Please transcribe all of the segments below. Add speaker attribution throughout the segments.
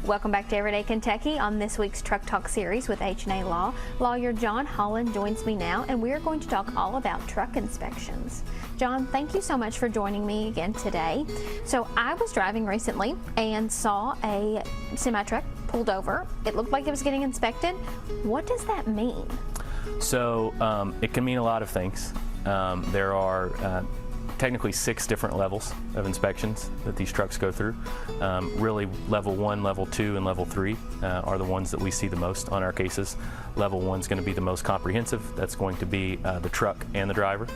Speaker 1: Welcome back to Everyday Kentucky on this week's Truck Talk series with H&A Law. Lawyer John Hollan joins me now, and we are going to talk all about truck inspections. John, thank you so much for joining me again today. So I was driving recently and saw a semi-truck pulled over. It looked like it was getting inspected. What does that mean?
Speaker 2: So it can mean a lot of things. There are technically 6 different levels of inspections that these trucks go through. Really, level 1, level 2, and level 3 are the ones that we see the most on our cases. Level 1 is going to be the most comprehensive. That's going to be the truck and the driver.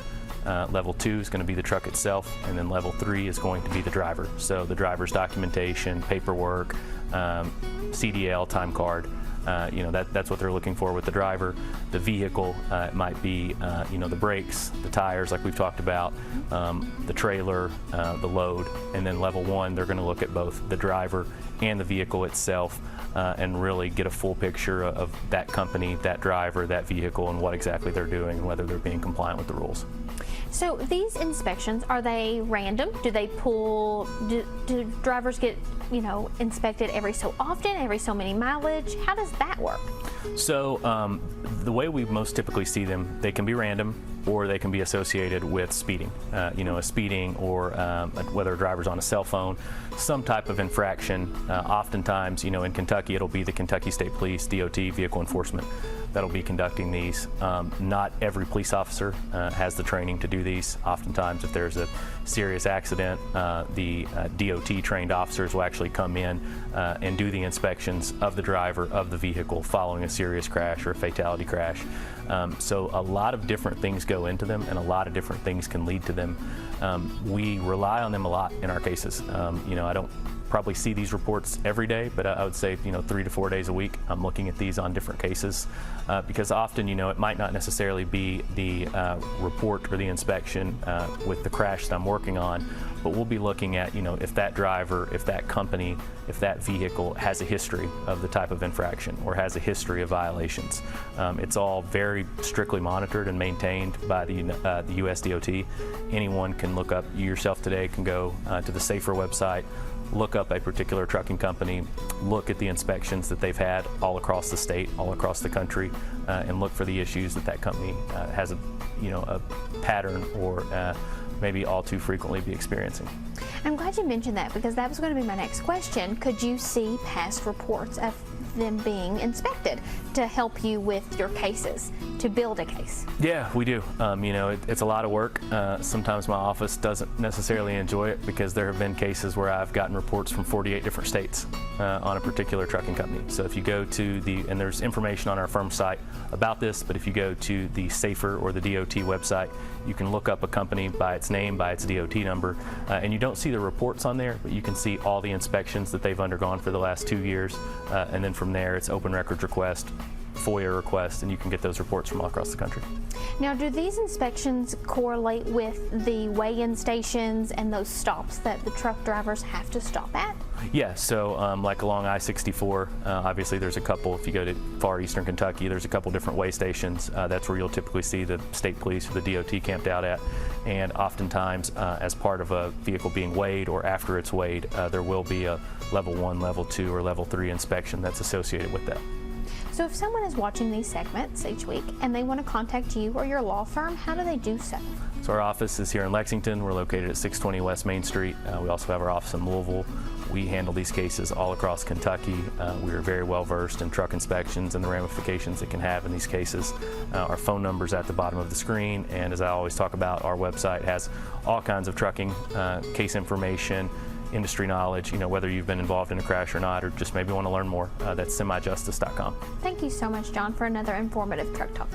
Speaker 2: Level 2 is going to be the truck itself, and then level 3 is going to be the driver. So the driver's documentation, paperwork, CDL, time card. That's what they're looking for with the driver. The vehicle, it might be, the brakes, the tires like we've talked about, the trailer, the load, and then level 1, they're going to look at both the driver and the vehicle itself and really get a full picture of that company, that driver, that vehicle, and what exactly they're doing and whether they're being compliant with the rules.
Speaker 1: So these inspections, are they random? Do they pull, do drivers get, inspected every so often, every so many mileage? How does that work? So the way we most typically see them, they can be random or they can be associated with speeding, a speeding or whether a driver's on a cell phone, some type of infraction. Oftentimes, in Kentucky, it'll be the Kentucky State Police, DOT, Vehicle Enforcement that'll be conducting these. Not every police officer has the training to do these. Oftentimes, if there's a serious accident, the DOT trained officers will actually come in and do the inspections of the driver of the vehicle following a serious crash or a fatality crash. So a lot of different things go into them, and a lot of different things can lead to them. We rely on them a lot in our cases. I don't probably see these reports every day, but I would say 3 to 4 days a week I'm looking at these on different cases because often it might not necessarily be the report or the inspection with the crash that I'm working on, but we'll be looking at if that driver, if that company, if that vehicle has a history of the type of infraction or has a history of violations. It's all very strictly monitored and maintained by the US DOT. Anyone can look up, you yourself today can go to the SAFER website, look up a particular trucking company, look at the inspections that they've had all across the state, all across the country, and look for the issues that company has a pattern or maybe all too frequently be experiencing. I'm glad you mentioned that because that was going to be my next question. Could you see past reports of them being inspected to help you with your cases, to build a case? Yeah,
Speaker 2: we do. It's a lot of work. Sometimes my office doesn't necessarily enjoy it because there have been cases where I've gotten reports from 48 different states on a particular trucking company. So if you go to and there's information on our firm site about this, but if you go to the SAFER or the DOT website, you can look up a company by its name, by its DOT number, and you don't see the reports on there, but you can see all the inspections that they've undergone for the last 2 years, and then from there it's open records request, FOIA request, and you can get those reports from all across the country.
Speaker 1: Now, do these inspections correlate with the weigh-in stations and those stops that the truck drivers have to stop at?
Speaker 2: Yeah, so like along I-64, obviously there's a couple. If you go to far eastern Kentucky, there's a couple different weigh stations. That's where you'll typically see the state police or the DOT camped out at. And oftentimes, as part of a vehicle being weighed or after it's weighed, there will be a level 1, level 2, or level 3 inspection that's associated with that.
Speaker 1: So if someone is watching these segments each week and they want to contact you or your law firm, how do they do so?
Speaker 2: So our office is here in Lexington. We're located at 620 West Main Street. We also have our office in Louisville. We handle these cases all across Kentucky. We are very well versed in truck inspections and the ramifications it can have in these cases. Our phone number's at the bottom of the screen, and as I always talk about, our website has all kinds of trucking case information, industry knowledge, whether you've been involved in a crash or not, or just maybe want to learn more. That's semijustice.com.
Speaker 1: Thank you so much, John, for another informative Truck Talk.